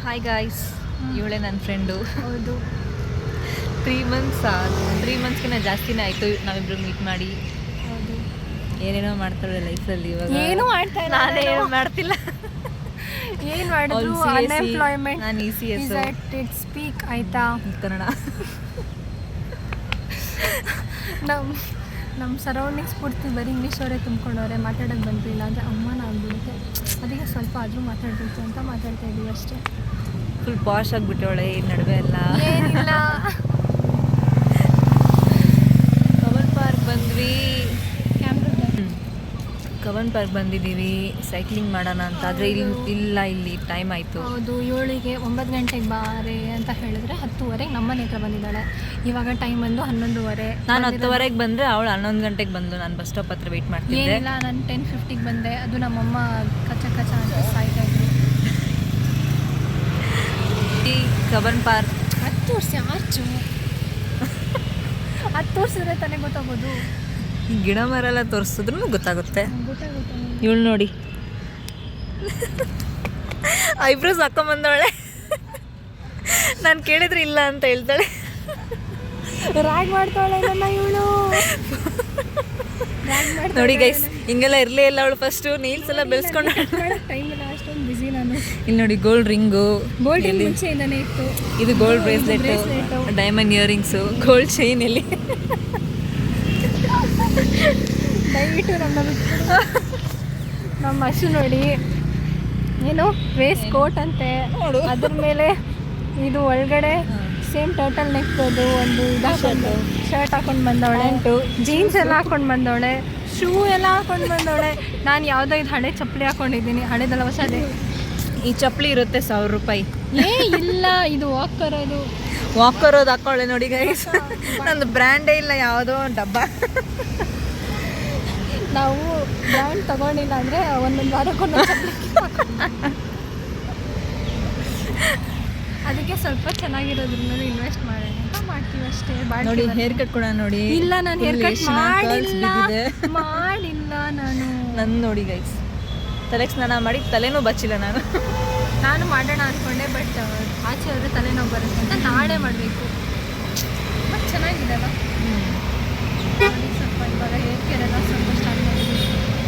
Hi guys, ಇವಳೇ ನನ್ನ friend. ಹೌದು, 3 ಮಂತ್ಸ್ಗಿಂತ ಜಾಸ್ತಿನೇ ಆಯಿತು ನಾವಿಬ್ರು ಮೀಟ್ ಮಾಡಿ. ಹೌದು. ಏನೇನೋ ಮಾಡ್ತಾಳೆ ಲೈಫಲ್ಲಿ ಇವಾಗ. ಏನು ಮಾಡ್ತಾ ಇಲ್ಲ, ನಾನೇ ಏನು ಮಾಡ್ತಿಲ್ಲ. ಏನು ಮಾಡಿದ್ರು ಅನ್ಎಂಪ್ಲಾಯ್ಮೆಂಟ್. ನಾನು ECS is at it's peak ಆಯಿತಾ. ಕನ್ನಡ. ನಮ್ಮ ಸರೌಂಡಿಂಗ್ಸ್ ಪೂರ್ತಿ ಬರೀ ಇಂಗ್ಲೀಷ್ ಅವರೇ ತುಂಬ್ಕೊಂಡವ್ರೆ, ಮಾತಾಡೋಕ್ಕೆ ಬಂದಿಲ್ಲ ಅಂದರೆ ಅಮ್ಮನ ಆಗ್ಬಿಡುತ್ತೆ. ಅದಕ್ಕೆ ಸ್ವಲ್ಪ ಆದರೂ ಮಾತಾಡಬೇಕು ಅಂತ ಮಾತಾಡ್ತಾ ಇದ್ದೀವಿ ಅಷ್ಟೇ. ಫುಲ್ ಪಾಶ್ ಆಗಿಬಿಟ್ಟವಳೆ ಈ ನಡುವೆ ಎಲ್ಲ. ಏನಿಲ್ಲ, ಕವನ್ ಪಾರ್ಕ್ ಬಂದ್ವಿ. ಕ್ಯಾಮ್ರಾ ಕವನ್ ಪಾರ್ಕ್ ಬಂದಿದ್ದೀವಿ ಸೈಕ್ಲಿಂಗ್ ಮಾಡೋಣ ಅಂತ. ಆದರೆ ಇಲ್ಲಿ ಟೈಮ್ ಆಯಿತು. ಹೌದು, 7ಗೆ 9 ಗಂಟೆಗೆ ಬಾರೆ ಅಂತ ಹೇಳಿದ್ರೆ 10ವರೆಗೆ ನಮ್ಮನೆ ಹತ್ರ ಬಂದಿದ್ದಾಳೆ. ಇವಾಗ ಟೈಮ್ ಬಂದು 11:30. ನಾನು 10:00ವರೆಗೆ ಬಂದರೆ ಅವಳು 11 ಗಂಟೆಗೆ ಬಂದು ನಾನು ಬಸ್ ಸ್ಟಾಪ್ ಹತ್ರ ವೆಯ್ಟ್ ಮಾಡ್ತಿದ್ದೆ. ಏನಿಲ್ಲ, ನಾನು 10:50ಗೆ ಬಂದೆ. ಅದು ನಮ್ಮಮ್ಮ ಕಚ್ಚ ಅಂತ ಸಾಯ್ತಾ ಇದ್ರು. ಕವನ್ ಪಾರ್ಕ್ 10 ವರ್ಷ ಆಚು 10 ವರ್ಷದ್ರೆ ತಾನೇ ಗೊತ್ತಾಗೋದು. ಈ ಗಿಡ ಮರ ಎಲ್ಲ ತೋರಿಸಿದ್ರು ಗೊತ್ತಾಗುತ್ತೆ. ಗೊತ್ತಾಗುತ್ತೆ. ಇವಳು ನೋಡಿ ಐಬ್ರೋಸ್ ಹಾಕೊಂಬಂದವಳೆ. ನಾನು ಕೇಳಿದ್ರೆ ಇಲ್ಲ ಅಂತ ಹೇಳ್ತಾಳೆ. ರಾಗ್ ಮಾಡ್ತಾಳೆ ನನ್ನ ಇವಳು. ನೋಡಿ ಗೈಸ್, ಹಿಂಗೆಲ್ಲ ಇರಲೇ ಇಲ್ಲ ಅವಳು. ಫಸ್ಟು ನೀಲ್ಸ್ ಎಲ್ಲ ಬೆಳೆಸ್ಕೊಂಡು ಟೈಮ್ ಇಲ್ಲ, ಅಷ್ಟೊಂದು ಬಿಸಿ ನಾನು. ಇಲ್ಲಿ ನೋಡಿ ಗೋಲ್ಡ್ ರಿಂಗು, ಗೋಲ್ಡ್ ಮುಂಚೆಯಿಂದನೇ ಇತ್ತು. ಇದು gold bracelet, diamond earrings, gold chain. ಇಲ್ಲಿ ದಯವಿಟ್ಟು ನಮ್ಮ ಹಸು ನೋಡಿ, ಏನು ವೇಸ್ಟ್ ಕೋಟ್ ಅಂತೆ, ಅದ್ರ ಮೇಲೆ ಇದು ಒಳಗಡೆ ಸೇಮ್ ಟರ್ಟಲ್ ನೆಕ್ ಅದು ಒಂದು ಇದಾಕೊಂಡು ಶರ್ಟ್ ಹಾಕೊಂಡು ಬಂದವಳೆ, ಜೀನ್ಸ್ ಎಲ್ಲ ಹಾಕೊಂಡು ಬಂದವಳೆ, ಶೂ ಎಲ್ಲ ಹಾಕೊಂಡು ಬಂದವಳೆ. ನಾನು ಯಾವುದೋ ಇದು ಹಳೆ ಚಪ್ಪಲಿ ಹಾಕೊಂಡಿದ್ದೀನಿ, ಹಳೆದಲ್ಲ ಹೊಸದೇ. ಈ ಚಪ್ಪಲಿ ಇರುತ್ತೆ 1000 ರೂಪಾಯಿ. ಇಲ್ಲ, ಇದು ವಾಕರ್. ಅದು ವಾಕರ್ ಅದು ಹಾಕೊಳ್ಳೆ ನೋಡಿ ಗೈಸ್. ನಂದು ಬ್ರ್ಯಾಂಡೇ ಇಲ್ಲ, ಯಾವುದೋ ಡಬ್ಬ. ನಾವು ಬ್ರ್ಯಾಂಡ್ ತಗೊಂಡಿಲ್ಲ ಅಂದರೆ ಒಂದೊಂದು ವಾರಕ್ಕೊಂದು ಅದಕ್ಕೆ ಸ್ವಲ್ಪ ಚೆನ್ನಾಗಿರೋದ್ರ ಮೇಲೆ ಇನ್ವೆಸ್ಟ್ ಮಾಡೋಣ ಅಂತ ಮಾಡ್ತೀವಿ ಅಷ್ಟೇ. ನೋಡಿ ಹೇರ್ ಕಟ್ ಕೂಡ ನೋಡಿ. ಇಲ್ಲ, ನಾನು ಹೇರ್ ಕಟ್ ಮಾಡಿಲ್ಲ ನಾನು ನೋಡಿ ಗೈಸ್, ತಲೆಗೆ ಸ್ನಾನ ಮಾಡಿ ತಲೆನೂ ಬಚ್ಚಿಲ್ಲ ನಾನು ಮಾಡೋಣ ಅಂದ್ಕೊಂಡೆ. ಬಟ್ ಆಚೆ ಹೋದ್ರೆ ತಲೆನೋವು ಬರುತ್ತೆ ಅಂತ ನಾಳೆ ಮಾಡಬೇಕು. ಬಟ್ ಚೆನ್ನಾಗಿದೆ ಅಲ್ಲ. ಸ್ವಲ್ಪ ಇವಾಗ ಹೇರ್ ಕೇರ್ ಎಲ್ಲ ಸ್ವಲ್ಪ ಸ್ಟಾರ್ಟ್ ಮಾಡಿದ್ವಿ.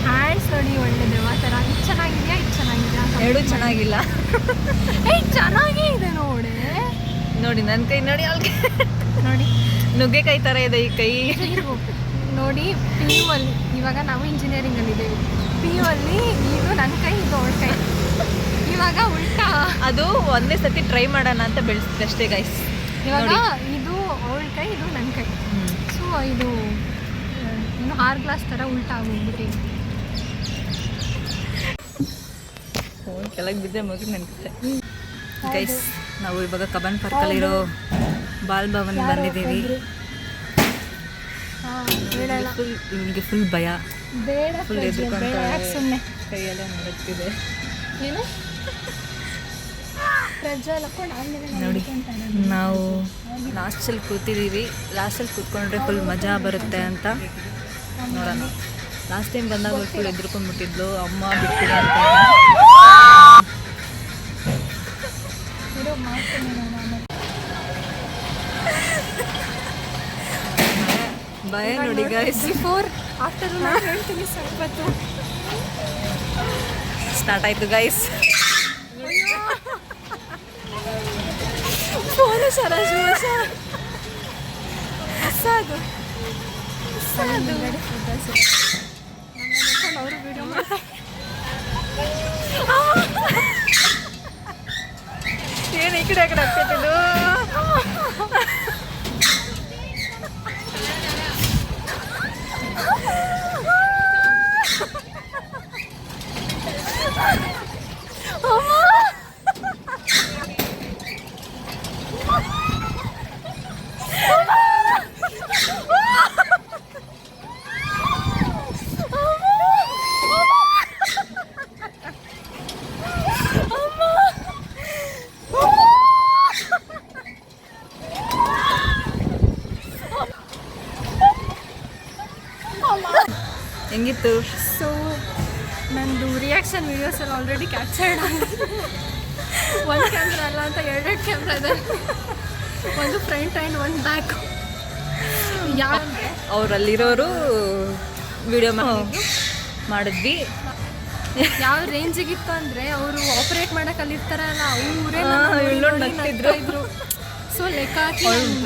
ಹ್ಯಾಂಡ್ಸ್ ನೋಡಿ ಒಳ್ಳೆಯದು ಆ ಥರ. ಇದು ಚೆನ್ನಾಗಿದೆಯಾ, ಇದು ಚೆನ್ನಾಗಿದೆಯಾ? ಎರಡೂ ಚೆನ್ನಾಗಿಲ್ಲ. ಚೆನ್ನಾಗೇ ಇದೆ ನೋಡಿ. ನೋಡಿ ನನ್ನ ಕೈ ನೋಡಿ, ಅವಳಿಗೆ ನೋಡಿ ನುಗ್ಗೆಕಾಯಿ ಥರ ಇದೆ ಈ ಕೈ. ನೋಡಿ PU ಅಲ್ಲಿ ಇವಾಗ ನಾವು ಇಂಜಿನಿಯರಿಂಗಲ್ಲಿದ್ದೇವೆ. PU ಅಲ್ಲಿ ಇದು ನನ್ನ ಕೈ, ಇದು ಅವಳ ಕೈ. ಇವಾಗ ಉಲ್ಟಾ. ಅದು ಒಂದೇ ಸತಿ ಟ್ರೈ ಮಾಡೋಣ ಅಂತ ಬೆಳೆಸಿದೆ ಅಷ್ಟೇ ಗೈಸ್. ಇವಾಗ ಇದು ಅವಳ ಕೈ, ಇದು ನನ್ನ ಕೈ. ಸೊ ಇದು ಇನ್ನು 6 ಗ್ಲಾಸ್ ಥರ ಉಲ್ಟಾ ಆಗೋಗ್ಬಿಟ್ಟು ಕೆಳಗೆ ಬಿದ್ದರೆ ಮಗು ನೆನಪುತ್ತೆ ಗೈಸ್. ನಾವು ಇವಾಗ ಕಬ್ಬನ್ ಪಾರ್ಕಲ್ಲಿರೋ ಬಾಲ್ ಭವನ್ ಬಂದಿದ್ದೀವಿ. ಇವಳಿಗೆ ಫುಲ್ ಭಯ, ಫುಲ್ ಎದುರ್ಕೊಂತಾಳೆ, ಕೈಯೆಲ್ಲ ನಡುತ್ತಿದೆ. ಏನು ನೋಡಿ, ನಾವು ಲಾಸ್ಟಲ್ಲಿ ಕೂತಿದ್ದೀವಿ. ಲಾಸ್ಟಲ್ಲಿ ಕೂತ್ಕೊಂಡ್ರೆ ಫುಲ್ ಮಜಾ ಬರುತ್ತೆ ಅಂತ ನೋಡೋಣ. ಲಾಸ್ಟ್ ಟೈಮ್ ಬಂದಾಗ ಫುಲ್ ಎದುರ್ಕೊಂಡ್ಬಿಟ್ಟಿದ್ಲು, ಅಮ್ಮ ಬಿಟ್ಟಿದೆ ಅಂತ. ಭಯ ನೋಡಿ ಗೈಸ್. ಆಫ್ಟರ್ ಹೇಳ್ತೀನಿ ಸ್ವಲ್ಪ ಸ್ಟಾರ್ಟ್ ಆಯಿತು ಗೈಸ್. ಅವರು ವಿಡಿಯೋ ಏನು ಈ ಕಡೆ ಆ ಕಡೆ ಆಗ್ತಿದ್ದು. ಹೆಂಗಿತ್ತು? ಸೊ ನಂದು ರಿಯಾಕ್ಷನ್ ವೀಡಿಯೋಸ್ ಎಲ್ಲ ಆಲ್ರೆಡಿ ಕ್ಯಾಪ್ಚರ್ಡ್ ಆಗಿದೆ. ಒಂದು ಕ್ಯಾಮ್ರಾ ಅಲ್ಲ, ಅಂತ 2 ಕ್ಯಾಮ್ರಾ ಇದೆ, ಒಂದು ಫ್ರಂಟ್ ಆ್ಯಂಡ್ ಒಂದು ಬ್ಯಾಕ್. ಅವರಲ್ಲಿರೋರು ವಿಡಿಯೋ ಮಾಡಿದ್ವಿ. ಯಾವ ರೇಂಜಿಗಿತ್ತು ಅಂದರೆ ಅವರು ಆಪರೇಟ್ ಮಾಡೋಕೆ ಅಲ್ಲಿರ್ತಾರಲ್ಲ ಅವರೇ ಇದ್ರು. ಸೊ ಲೆಕ್ಕ ಹಾಕಿ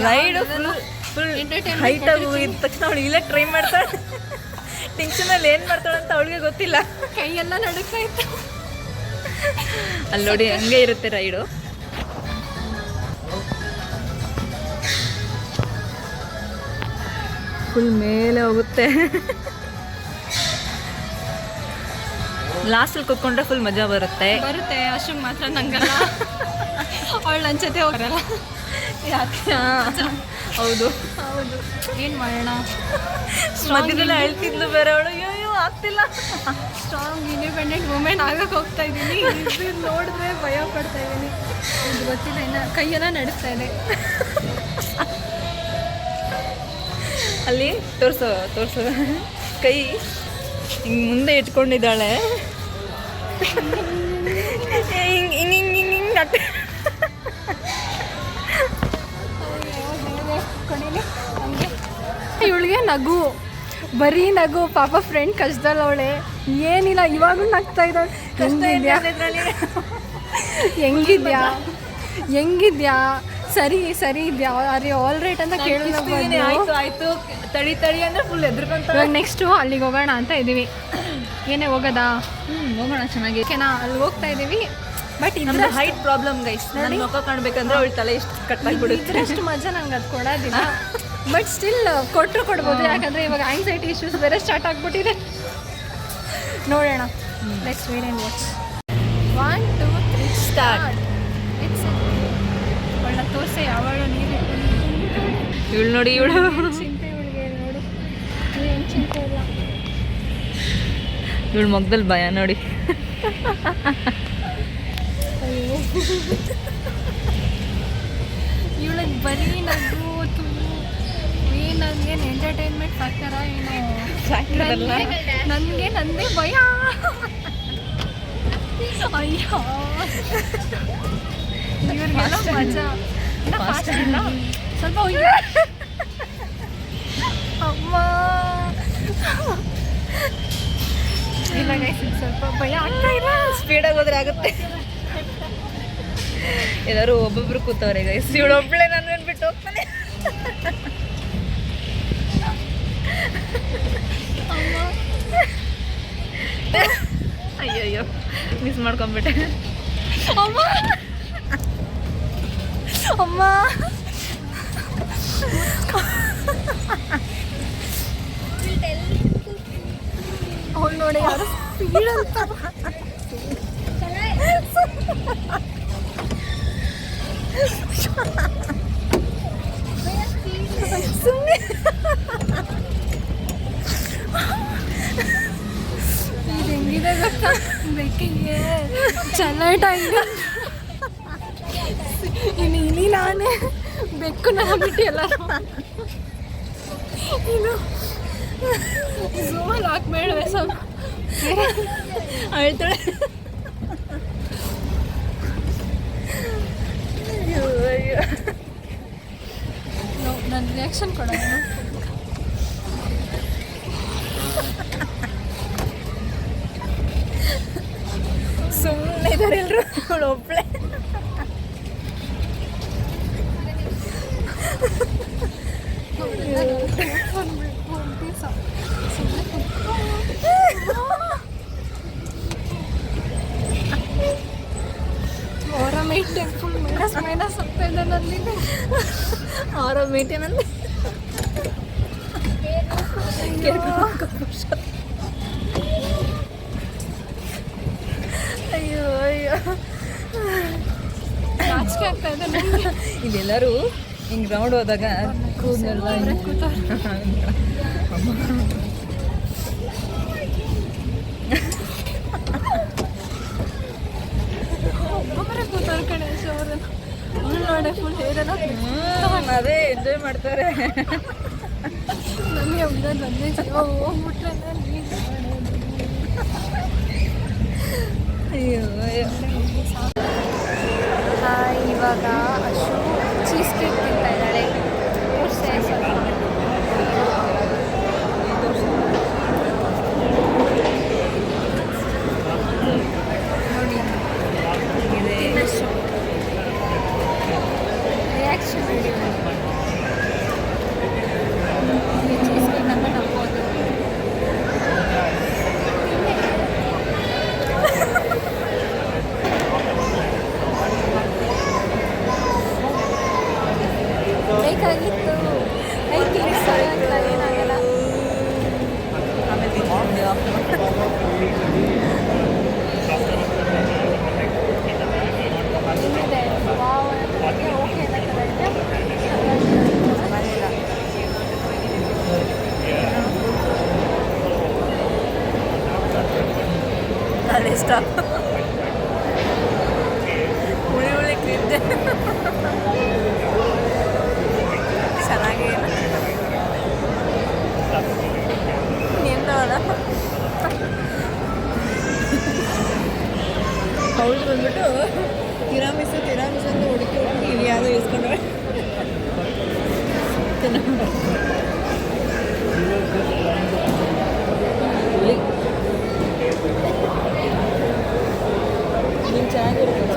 ರೈಡ್ ಫುಲ್ ಹೈಟ್ ಆಗಿ ಹೋಗಿದ ತಕ್ಷಣ ಅವಳು ಇಲ್ಲೇ ಟ್ರೈ ಮಾಡ್ತಾಳೆ. ಟೆನ್ಷನಲ್ಲಿ ಏನು ಮಾಡ್ತಾಳೆ ಅಂತ ಅವಳಿಗೆ ಗೊತ್ತಿಲ್ಲ. ಕೈಯೆಲ್ಲ ನಡುಕ್ತಾ ಇತ್ತು. ಅಲ್ಲಿ ನೋಡಿ ಹಂಗೆ ಇರುತ್ತೆ ರೈಡು. ಫುಲ್ ಮೇಲೆ ಹೋಗುತ್ತೆ. ಲಾಸ್ಟಲ್ಲಿ ಕೂತ್ಕೊಂಡ್ರೆ ಫುಲ್ ಮಜಾ ಬರುತ್ತೆ. ಅಷ್ಟು ಮಾತ್ರ ನಂಗಲ್ಲ, ಅವಳು ನನ್ನ ಜೊತೆ ಹೋಗಲ್ಲ. ಯಾಕೆ? ಹೌದು ಏನು ಮಾಡೋಣ, ಮಧ್ಯದಲ್ಲ ಹೇಳ್ತಿದ್ಲು ಬೇರೆ ಅವಳು. ಅಯ್ಯೋ ಆಗ್ತಿಲ್ಲ. ಸ್ಟ್ರಾಂಗ್ ಇಂಡಿಪೆಂಡೆಂಟ್ ವುಮೆನ್ ಆಗಕ್ಕೆ ಹೋಗ್ತಾ ಇದ್ದೀನಿ. ಇದು ನೋಡಿದ್ರೆ ಭಯ ಪಡ್ತಾ ಇದ್ದೀನಿ. ಇದು ಗೊತ್ತಿಲ್ಲ, ಇನ್ನು ಕೈಯೆಲ್ಲ ನಡಿಸ್ತಾ ಇದೆ. ಅಲ್ಲಿ ತೋರ್ಸು ಕೈ ಹಿಂಗೆ ಮುಂದೆ ಇಟ್ಕೊಂಡಿದ್ದಾಳೆ. ಇವಳಿಗೆ ನಗು, ಬರೀ ನಗು. ಪಾಪ ಫ್ರೆಂಡ್ ಕಷ್ಟದಲ್ಲ ಅವಳೆ, ಏನಿಲ್ಲ ಇವಾಗಲೂ ನಗ್ತಾ ಇದ್ದಾಳೆ. ಹೆಂಗಿದ್ಯಾ ಸರಿ ಇದೆಯಾ ಆಲ್ ರೈಟ್ ಅಂತ ಕೇಳಿಲ್ಲ. ಆಯ್ತು ತಡಿ ಅಂದ್ರೆ ಫುಲ್ ಎದ್ರಕೊಂತ. ಇವಾಗ ನೆಕ್ಸ್ಟು ಅಲ್ಲಿಗೆ ಹೋಗೋಣ ಅಂತ ಇದ್ದೀವಿ. ಏನೇ ಹೋಗೋದಾ? ಹೋಗೋಣ, ಚೆನ್ನಾಗಿ. ಓಕೆನಾ, ಅಲ್ಲಿ ಹೋಗ್ತಾ ಇದ್ದೀವಿ. ಬಟ್ ನಮ್ದು ಹೈಟ್ ಪ್ರಾಬ್ಲಮ್ ಗೈಸ್. ನನ್ನ ಮುಖ ಕಾಣ್ಬೇಕಂದ್ರೆ ಅವಳು ತಲೆ ಇಷ್ಟು ಕಟ್ಟಾಗ್ಬಿಡುತ್ತೆ. ಇದ್ರಷ್ಟು ಮಜಾ ನಂಗೆ ಅದು ಕೊಡೋದಿಲ್ಲ. ಬಟ್ ಸ್ಟಿಲ್ ಕೊಡ್ಬೋದು, ಯಾಕಂದರೆ ಇವಾಗ ಆಂಗ್ಸೈಟಿ ಇಶ್ಯೂಸ್ ಬೇರೆ ಸ್ಟಾರ್ಟ್ ಆಗಿಬಿಟ್ಟಿದೆ. ನೋಡೋಣ. Let's wait and watch. 1 2 3 start. ಒಳ್ಳೆ ತೋರ್ಸೆ ಯಾವಾಗಲೂ ನೀರು ಇವಳು ನೋಡಿ, ಇವಳು ಚಿಂತೆ ಇವಳಿಗೆ. ನೋಡು ಏನು ಚಿಂತೆ ಇಲ್ಲ. ಇವಳು ಮೊಗ್ದಲ್ಲಿ ಭಯ ನೋಡಿ. ಅಯ್ಯೋ ಇವಳಿಗೆ ಬರೀ ನಗು. ನನಗೇನು ಎಂಟರ್ಟೈನ್ಮೆಂಟ್ ಫ್ಯಾಕ್ಟರ ಏನೋ, ನನಗೆ ನಂದೇ ಭಯ. ಅಯ್ಯೋ ಇವ್ರಿಗೆಲ್ಲ ಮಜಾ. ಫಾಸ್ಟ್ ಇಲ್ಲ, ಸ್ವಲ್ಪ ಅಮ್ಮ ಇಲ್ಲ ಗೈಸ್, ಸ್ವಲ್ಪ ಭಯ ಆಗ್ತಾ ಇಲ್ಲ. ಸ್ಪೀಡಾಗಿ ಹೋದ್ರೆ ಆಗುತ್ತೆ. ಎಲ್ಲರೂ ಒಬ್ಬೊಬ್ರು ಕೂತವ್ರೆ ಗೈಸ್. ಇವಳು ಒಬ್ಬಳೆ ನಾನು ಬಿಟ್ಟು ಹೋಗ್ತಾನೆ. ಅಯ್ಯಯ್ಯೋ ಮಿಸ್ ಮಾಡ್ಕೊಂಬಿಟ್ಟೆ. ಅಮ್ಮ ಅವಳು ನೋಡಿ ಯಾರು ಸ್ಪೀಡ್ ಅಂತ. ಸುಮ್ಮನೆ ಇದು ಹೆಂಗಿದೆ ಗೊತ್ತಾ, ಬೆಕ್ಕಿಗೆ ಚಲಾಟ ಇದೆ. ಇನ್ನು ನಾನೇ ಬೆಕ್ಕು ಬಿಟ್ಟು ಎಲ್ಲರೂ ಇನ್ನು ಝೂಮಲ್ಲಿ ಹಾಕ್ಬೇಡವೆ ಸ್ವಲ್ಪ ಅಳ್ತಾಳೆ. ನನ್ನ ರಿಯಾಕ್ಷನ್ ಕೊಡೋಣ. ಸುಮ್ಮನೆ ಇದ್ದಾರೆ ಎಲ್ಲರೂ, ಅವಳು ಒಬ್ಬಳೆ. ಅವರ ಮೇಂಟೈನ್ ಫುಲ್ ಮೈನಸ್ ಆಗ್ತಾ ಇದೆ ನನ್ನಿದೆ. ಅವರ ಮೇಂಟೈನ್ ಅಂದ್ರೆ ಅಯ್ಯೋ ನಾಚಿಕೆ ಆಗ್ತಾ ಇದೆ ನನಗೆ. ಇಲ್ಲೆಲ್ಲರೂ ಹಿಂಗೆ ರೌಂಡ್ ಹೋದಾಗ ಕೂದಲೆಲ್ಲ ಒಬ್ಬೊಬ್ಬರೇ ಕೂತಾರೆ ಗಣೇಶ್ ಅವರನ್ನು ನೋಡಿ ಫುಲ್ ಹೇರೆಲ್ಲ ಅದೇ ಎಂಜಾಯ್ ಮಾಡ್ತಾರೆ. ನನಗೆ ಒಬ್ಬ ಬಂದೇ ಜೀವ ಹೋಗ್ಬಿಟ್ರೆ ಅಯ್ಯೋ ಅಯ್ಯೋ. ಹಾಯ್ ಇವಾಗ ಅಶು ಚೀಸ್ ಕೇಕ್ ತಿಂತಾ ಇದ್ದಾಳೆ. ತೋರಿಸ್ತಾ ಸ್ವಲ್ಪ. ನೋಡಿ ಇನ್ನಷ್ಟು ರಿಯಾಕ್ಷನ್ ವಿಡಿಯೋ ಚೀಸ್ ಕೇಕ್ ಅಂತ ನಂಬೋದು. ಬೇಕಾಗಿತ್ತು ಐದು ಅಂತ ಏನಾಗಲ್ಲ. ಇದೆ ವಾವ್ ಓಕೆ ಇಷ್ಟ ಹುಳಿ ಹುಳಿ ತಿಂದೆ ಚೆನ್ನಾಗಿ ಎಂದವಲ್ಲ ಹೌದು ಬಂದ್ಬಿಟ್ಟು ತಿರಾಮಿಸು ಅಂತ ಹುಡುಕಿ ಇಲ್ಲಿ ಯಾವುದೋ ಇಸ್ಕೊಂಡ್ರೆ ನೀನು ಚೆನ್ನಾಗಿರುತ್ತೆ.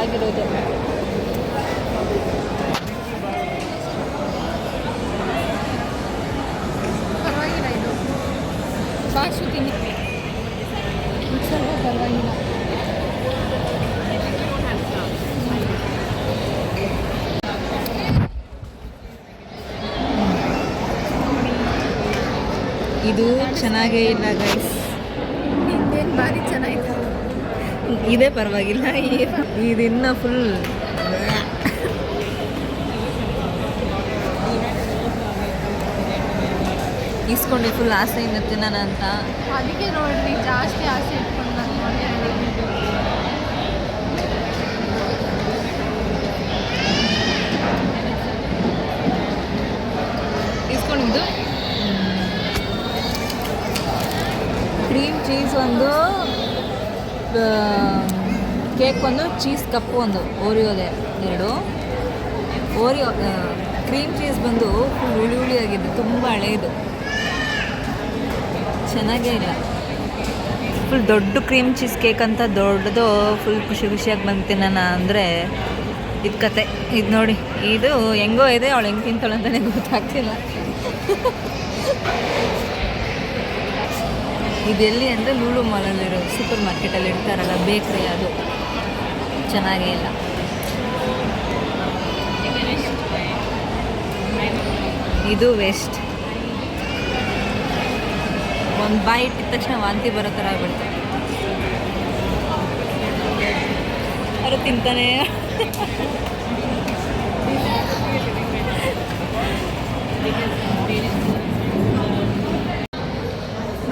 ಆಗಿರೋದು ಪರವಾಗಿಲ್ಲ. ಇದು ಬಾಸು ತಿನ್ನಿ ಸ್ವಲ್ಪ ಪರವಾಗಿಲ್ಲ. ಇದು ಚೆನ್ನಾಗೇ ಇಲ್ಲ ಗೈಸ್. ಇನ್ನೇನು ಭಾರಿ ಚೆನ್ನಾಗಿದೆ. ಇದೇ ಪರವಾಗಿಲ್ಲ. ಇದಿನ್ನ ಫುಲ್ ಇಸ್ಕೊಂಡು ಫುಲ್ ಆಸೆಯಿಂದ ತಿನ್ನೋಣ ಅಂತ. ಅದಕ್ಕೆ ನೋಡ್ರಿ ಜಾಸ್ತಿ ಆಸೆ ಇಟ್ಕೊಂಡು ಇಸ್ಕೊಂಡಿದ್ದು ಕ್ರೀಮ್ ಚೀಸ್ ಒಂದು, ಕೇಕ್ ಒಂದು, ಚೀಸ್ ಕಪ್ಪು ಒಂದು, ಓರಿಯೋದೆ ಎರಡು. ಓರಿಯೋ ಕ್ರೀಮ್ ಚೀಸ್ ಬಂದು ಫುಲ್ ಹುಳಿ ಹುಳಿಯಾಗಿದೆ, ತುಂಬ ಹಳೆಯದು, ಚೆನ್ನಾಗೇ ಇಲ್ಲ. ಫುಲ್ ದೊಡ್ಡ ಕ್ರೀಮ್ ಚೀಸ್ ಕೇಕ್ ಅಂತ ದೊಡ್ಡದು, ಫುಲ್ ಖುಷಿ ಖುಷಿಯಾಗಿ ಬಂದು ತಿನ್ನೋಣ ಅಂದರೆ ಇದು ಕತೆ. ಇದು ನೋಡಿ, ಇದು ಹೆಂಗೋ ಇದೆ, ಅವಳು ಹೆಂಗೆ ತಿಂತಾಳೆ ಅಂತಲೇ ಗೊತ್ತಾಗ್ತಿಲ್ಲ. ಇದೆಲ್ಲಿ ಅಂದರೆ ಲೂಲು ಮಾಲಲ್ಲಿರೋ ಸೂಪರ್ ಮಾರ್ಕೆಟಲ್ಲಿ ಇಡ್ತಾರಲ್ಲ ಬೇಕ್ರಿ, ಅದು ಚೆನ್ನಾಗೇ ಇಲ್ಲ. ಇದು ವೇಸ್ಟ್. ಒಂದು ಬಾಯಿ ಇಟ್ಟಿದ ತಕ್ಷಣ ವಾಂತಿ ಬರೋ ಥರ ಆಗ್ಬಿಡ್ತು. ಅವರು ತಿಂತಾನೆ.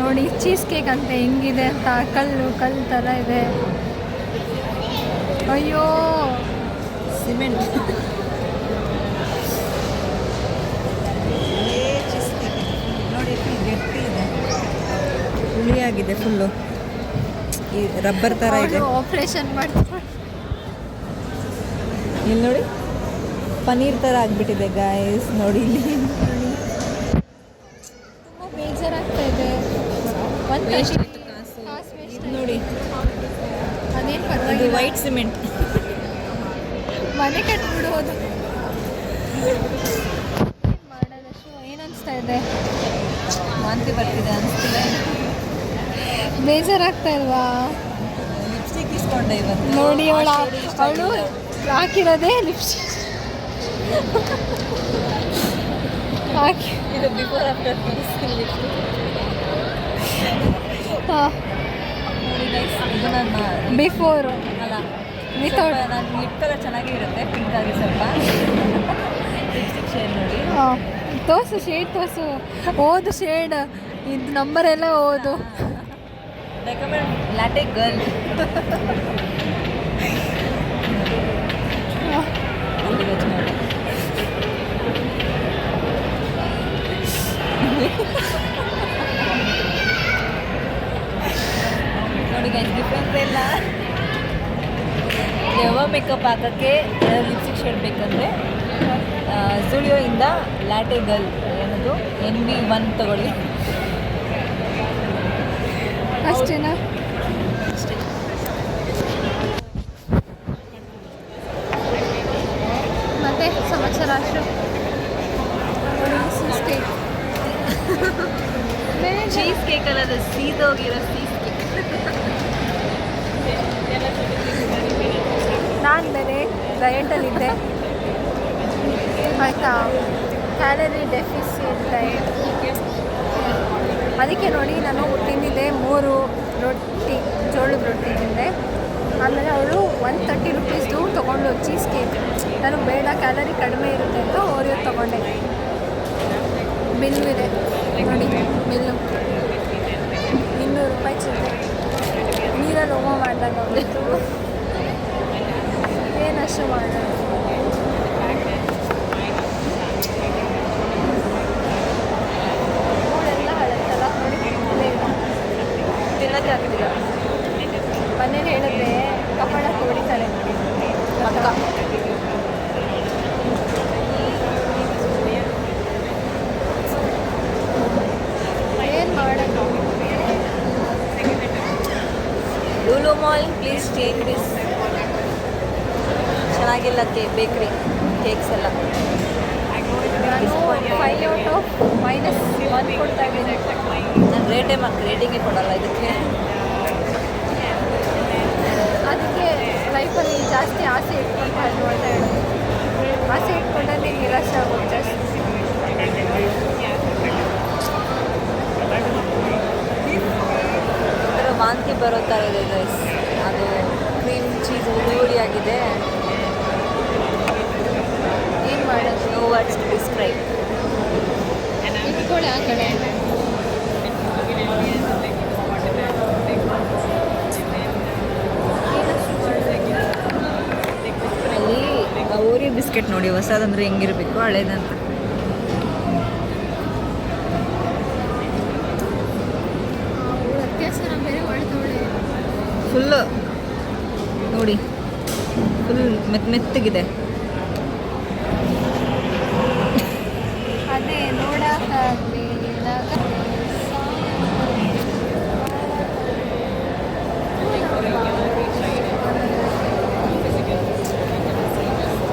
ನೋಡಿ ಚೀಸ್ ಕೇಕ್ ಅಂತ ಹೆಂಗಿದೆ ಅಂತ, ಕಲ್ಲು ಥರ ಇದೆ. ಅಯ್ಯೋ ಸಿಮೆಂಟ್. ನೋಡಿ ಗಟ್ಟಿ ಇದೆ, ಹುಳಿಯಾಗಿದೆ ಫುಲ್ಲು, ಈ ರಬ್ಬರ್ ಥರ ಇದೆ. ಆಪ್ರೇಷನ್ ಮಾಡ್ತಾರೆ ಇಲ್ಲಿ ನೋಡಿ, ಪನ್ನೀರ್ ಥರ ಆಗಿಬಿಟ್ಟಿದೆ ಗಾಯ್ಸ್. ನೋಡಿ ಇಲ್ಲಿ ತುಂಬ ಬೇಜಾರಾಗ್ತಾ ಇದೆ. ನೋಡಿ ಅದೇನು ಪರವಾಗಿ ವೈಟ್ ಸಿಮೆಂಟ್ ಮನೆ ಕಟ್ಬಿಡೋದು. ಮಾಡೋದಷ್ಟು ಏನು ಅನಿಸ್ತಾ ಇದೆ? ವಾಂತಿ ಬರ್ತಿದೆ ಅನಿಸ್ತಿಲ್ಲ? ಬೇಜಾರಾಗ್ತಾ ಇಲ್ವಾ? ಲಿಪ್ಸ್ಟಿಕ್ ಇಸ್ಕೊಂಡೆ ಇವತ್ತು. ನೋಡಿ ಅವಳು ಹಾಕಿರೋದೇ ಲಿಪ್ಸ್ಟಿಕ್. ಹಾಕಿ ಇದು ಬಿಫೋರ್ ಆಫ್ಟರ್ ಹಾಂ ನೋಡಿ ಗೈಸ್, ಇದು ನನ್ನ ಬಿಫೋರು ಅಲ್ಲ ವಿತೌಟ್ ನನ್ನ ಲಿಪ್ ಎಲ್ಲ ಚೆನ್ನಾಗೇ ಇರುತ್ತೆ, ಪಿಂಕ್ ಆಗಿ ಸ್ವಲ್ಪ ಲಿಪ್ಸ್ಟಿಕ್ ಶೇಡ್ ನೋಡಿ. ಹಾಂ ತೋರಿಸು ಶೇಡ್ ತೋರಿಸು, ಓದು ಶೇಡ್ ಇದು ನಂಬರ್ ಎಲ್ಲ ಓದು. Recommend latte girl. ನೋಡಿ ನೋಡಿ ಗೈಸ್, ಡಿಫ್ರೆನ್ಸ್ ಇಲ್ಲ. ಯಾವ ಮೇಕಪ್ ಹಾಕೋಕ್ಕೆ ಲಿಪ್ಸ್ಟಿಕ್ ಶೇಡ್ ಬೇಕಂದರೆ ಸ್ಟುಡಿಯೋಯಿಂದ ಲ್ಯಾಟೆ ಗರ್ಲ್ ಏನದು NV1 ತಗೊಳ್ಳಿ. ಅಷ್ಟೇನಾ? ಅಷ್ಟೇ. ಮತ್ತೆ ಸಮಾಚಾರ ಅಷ್ಟು ಚೀಸ್ ಕೇಕ್ ಅಲ್ಲ, ಅದು ಸೀದೋಗಿರೋ ಚೀಸ್ ಕೇಕ್. ನಾನು ಬೇರೆ ಡಯಟಲ್ಲಿದ್ದೆ ಆಯಿತಾ, ಕ್ಯಾಲರಿ ಡೆಫಿಸಿಟ್ ಡಯಟ್. ಅದಕ್ಕೆ ನೋಡಿ ನಾನು ತಿಂದಿದ್ದೆ 3 ರೊಟ್ಟಿ, ಜೋಳದ ರೊಟ್ಟಿ ತಿಂದೆ. ಆಮೇಲೆ ಅವಳು 130 ರುಪೀಸ್ದು ತೊಗೊಂಡು ಚೀಸ್ ಕೇಕ್. ನಾನು ಬೇಡ, ಕ್ಯಾಲರಿ ಕಡಿಮೆ ಇರುತ್ತೆ ಅಂತ ಓರಿಯೋ ತೊಗೊಂಡೆ. ಬಿಲ್ಲು ಇದೆ ನೋಡಿ, ಬಿಲ್ಲು 200 ರೂಪಾಯಿ ಚಿಲ್ಲರೆ. ನೀರಲ್ಲಿ ಹೋಮ ಮಾಡಿದಾಗ ಅವಳಿತ್ತು, ಏನಷ್ಟು ಮಾಡೋದು. ಮೂಳೆಲ್ಲ ಹಳತ್ತಲ್ಲ ನೋಡಿ, ತಿನ್ನೋಕ್ಕೆ ಆಗ್ತಿಲ್ಲ. ಮನೇಲಿ ಹೇಳಿದ್ರೆ ಕಪಾಳಕ್ಕೆ ಹೊಡಿತಾರೆ ಪಕ್ಕ. ಏನು ಮಾಡೋದು. Lulu mall, please take this. ಚೆನ್ನಾಗಿಲ್ಲ ಬೇಕ್ರಿ ಕೇಕ್ಸ್ ಎಲ್ಲ. ನಾನು 5/-1 ಕೊಡ್ತಾ ಇದ್ದೀನಿ. ನಾನು ರೇಟಿಂಗೇ ಕೊಡಲ್ಲ ಇದಕ್ಕೆ. ಅದಕ್ಕೆ ಲೈಫಲ್ಲಿ ಜಾಸ್ತಿ ಆಸೆ ಇಟ್ಕೊಳ್ಬಾರ್ದು ಅಂತ ಹೇಳೋದು. ಆಸೆ ಇಟ್ಕೊಂಡ್ರೆ ನಿಮ್ಗೆ ನಿರಾಶೆ ಆಗುತ್ತೆ. ಒಂಥರ ವಾಂತಿ ಬರೋ ಥರ ಇದೆ ಗೈಸ್. ಅದು ಕ್ರೀಮ್ ಚೀಸ್ ಹುಳಿ ಆಗಿದೆ. ಏನು ಮಾಡೋದು. No words to describe. ಇಟ್ಕೊಳ್ಳಿ ಆ ಕಡೆ. ಅಲ್ಲಿ ಓರಿಯೋ ಬಿಸ್ಕೆಟ್ ನೋಡಿ, ಹೊಸದಂದ್ರೆ ಹೆಂಗಿರಬೇಕು, ಹಳೇದಂತ. ವ್ಯತ್ಯಾಸನ ಬೇರೆ ಮಾಡ್ತಾವಳೆ. ಫುಲ್ಲು ನೋಡಿ, ಫುಲ್ ಮೆತ್ತಗಿದೆ. ಅದೇ ನೋಡೋಕ್ಕಾಗಲಿ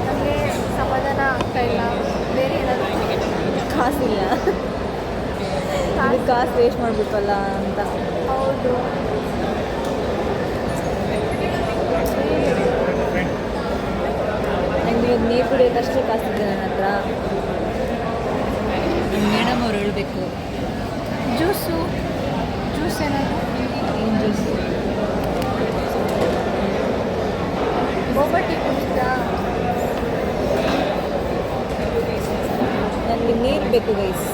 ನಮಗೆ ಸಮಾಧಾನ ಆಗ್ತಾ ಇಲ್ಲ. ಬೇರೆ ಏನಾದರೂ ಕಾಸಿಲ್ಲ, ಕಾಸು ವೇಸ್ಟ್ ಮಾಡಬೇಕಲ್ಲ ಅಂತ. ಹೌದು. ನನಗೆ ಇವಾಗ ನೀರು ಕುಡಿಯೋಕ್ಕಷ್ಟೇ ಕಾಸಿದೆ ನನ್ನ ಹತ್ರ. ಮೇಡಮ್ ಅವ್ರು ಹೇಳಬೇಕು. ಜ್ಯೂಸ್ ಏನಾದರೂ ಏನು ಜ್ಯೂಸ್? ಬೋಬಾ ಟೀ ಕುಡಿಸ್ತಾ? ನನಗೆ ನೀರು ಬೇಕು ಗೈಸ್.